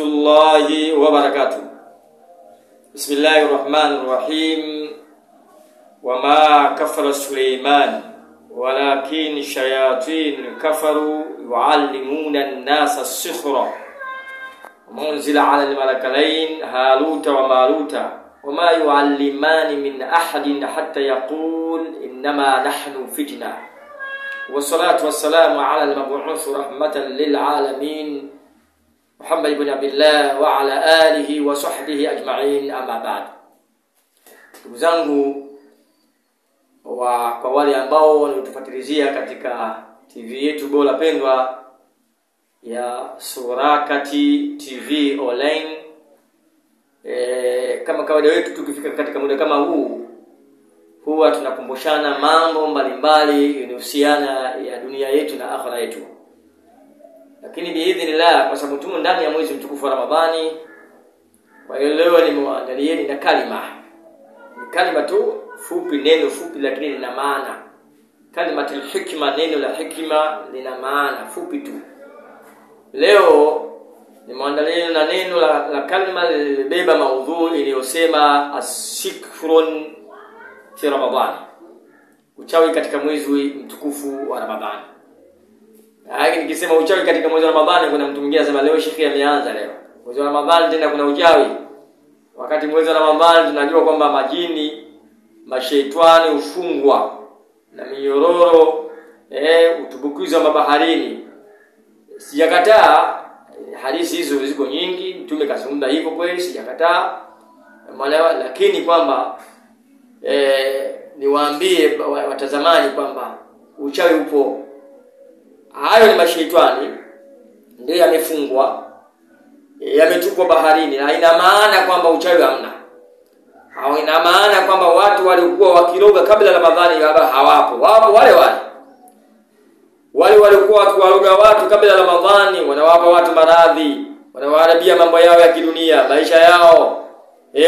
الله وبركاته. بسم الله الرحمن الرحيم. وما كفر سليمان ولكن الشياطين كفروا يعلمون الناس السحر ومنزل على الملكين هاروت وماروت وما يعلمان من أحد حتى يقول إنما نحن فتنة. والصلاة والسلام على المبعوث رحمة للعالمين محمد بن عبد الله وعلى آله وصحبه أجمعين. أما بعد, ndugu zangu kwa wale ambao wanatufuatilizia katika TV yetu bora pendwa ya Surakati TV online, kama kawaida yetu tukifika katika muda kama huu huwa tunakumbushana mambo mbalimbali yanayohusiana ya dunia yetu na akhera yetu. Lakini biidhnillah, kwa sababu tumo ndani ya mwezi mtukufu wa Ramadhani, kwa hiyo leo nimewaandalieni na kalima tu fupi, neno fupi lakini lina maana. Kalimatul hikma, neno la hikma lina maana fupi tu. Leo nimewaandalieni na neno la kalima libeba maudhui iliyosema asikrun fi Ramadhani, uchawi katika mwezi mtukufu wa Ramadhani. Lakini nikisema uchawi katika mwezi wa Ramadhani, kuna mtu mwingine anasema leo shekhi ameanza leo mwezi wa Ramadhani tena kuna uchawi. Wakati mwezi wa Ramadhani tunajua kwamba majini, mashaitani ufungwa na minyororo, utubukizwa mabaharini. Sijakataa hadithi hizo ziko nyingi, mtume kazungumza hivyo kweli, sijakataa. Lakini kwamba niwaambie watazamaji kwamba uchawi upo. Hayo ni mashaitani ndio yamefungwa, yametupwa baharini, na ina maana kwamba uchawi hamna. Au ina maana kwamba watu walikuwa wakiroga kabla ya Ramadhani hawapo. Wapo wale walikuwa wakiwaroga watu kabla ya Ramadhani, wanawapa watu maradhi, wanawaharibia mambo yao ya kidunia, maisha yao.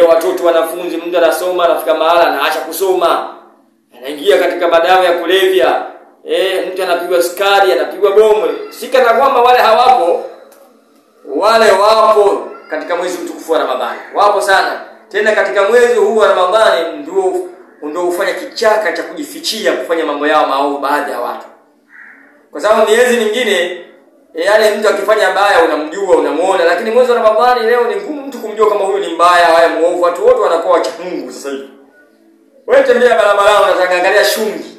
Watoto wanafunzi, mtu anasoma anafika mahala anaacha kusoma, anaingia katika madawa ya kulevya. Mtu anapigwa sukari, anapigwa bomu. Sikana kwamba wale hawapo. Wale wapo katika mwezi mtukufu wa Ramadhani. Wapo sana. Tena katika mwezi huu wa Ramadhani ndio ufanya kichaka cha kujifichia kufanya mambo yao maovu baadhi ya watu. Kwa sababu miezi mingine yale mtu akifanya baya unamjua, unamuona, lakini mwezi wa Ramadhani leo ni ngumu mtu kumjua kama huyu ni mbaya au muovu. Watu wote wanakuwa wacha Mungu sasa hivi. Wewe tembea barabara unaangalia shungi.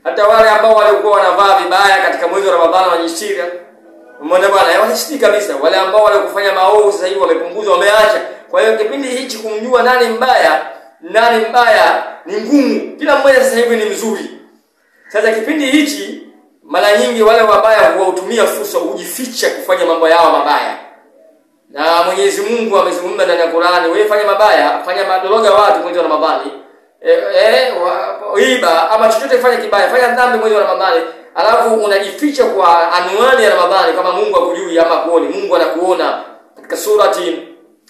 Hata wale ambao walikuwa wanavaa vibaya katika mwezi wa Ramadhani wanajishtiri. Umeona bwana, wanajishtiri kabisa. Wale ambao walikufanya maovu sasa hivi wamepunguzwa, wameacha. Kwa hiyo kipindi hichi kumjua nani mbaya ni ngumu. Kila mmoja sasa hivi ni mzuri. Sasa kipindi hichi mara nyingi wale wabaya huwatumia fursa kujificha kufanya mambo yao mabaya. Na Mwenyezi Mungu amezungumza ndani ya Qur'ani, wewe fanya mabaya, fanya madoroga watu mwezi wa Ramadhani. Iba ama chochote fanya kibaya, fanya dhambi mwezi wa Ramadhani, alafu unajificha kwa anwani ya Ramadhani kama Mungu akujui ama kuoni. Mungu anakuona. Katika surati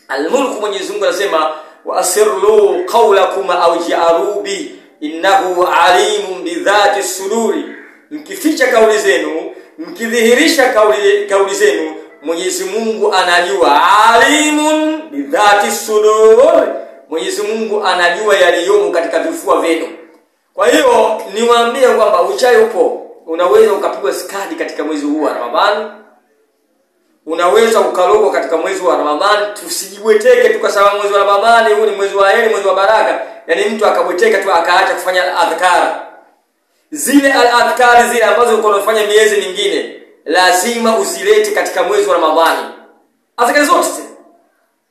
Al-Mulk Mwenyezi Mungu anasema wa asirru qawlakum aw ja'aru bi innahu alimun bi dhati suduri. Mkificha kauli zenu, mkidhihirisha kauli zenu, Mwenyezi Mungu anajua. Alimun bi dhati sudur, Mwenyezi Mungu anajua yaliyomo katika vifua vyenu. Kwa hiyo niwaambie kwamba uchawi upo. Unaweza ukapigwa skadi katika mwezi huu wa Ramadhani. Unaweza ukarogwa katika mwezi wa Ramadhani. Tusijibweteke tu kwa sababu mwezi wa Ramadhani huu ni mwezi wa heri, mwezi wa baraka. Yaani mtu akabweteka tu akaacha kufanya adhkar. Zile adhkar zile ambazo uko unafanya miezi mingine, lazima uzilete katika mwezi wa Ramadhani. Adhkar zote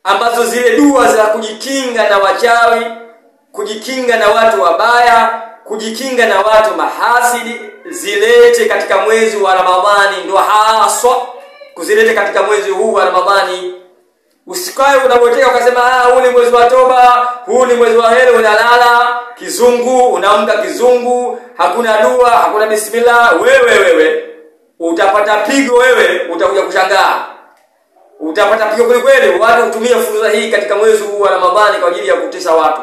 ambazo zile dua za kujikinga na wachawi, kujikinga na watu wabaya, kujikinga na watu mahasidi, zilete katika mwezi wa Ramadhani. Ndio haswa kuzilete katika mwezi huu wa Ramadhani. Usikae unaboteka ukasema huu ni mwezi wa toba, huu ni mwezi wa heri, unalala kizungu, unaamka kizungu, hakuna dua, hakuna bismillah. Wewe utapata pigo, utakuja kushangaa. Utapata pigo kweli. Watu hutumia fursa hii katika mwezi huu wa Ramadhani kwa ajili ya kutesa watu.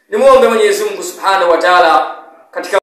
Nimuombe Mwenyezi Mungu Subhanahu wa Ta'ala katika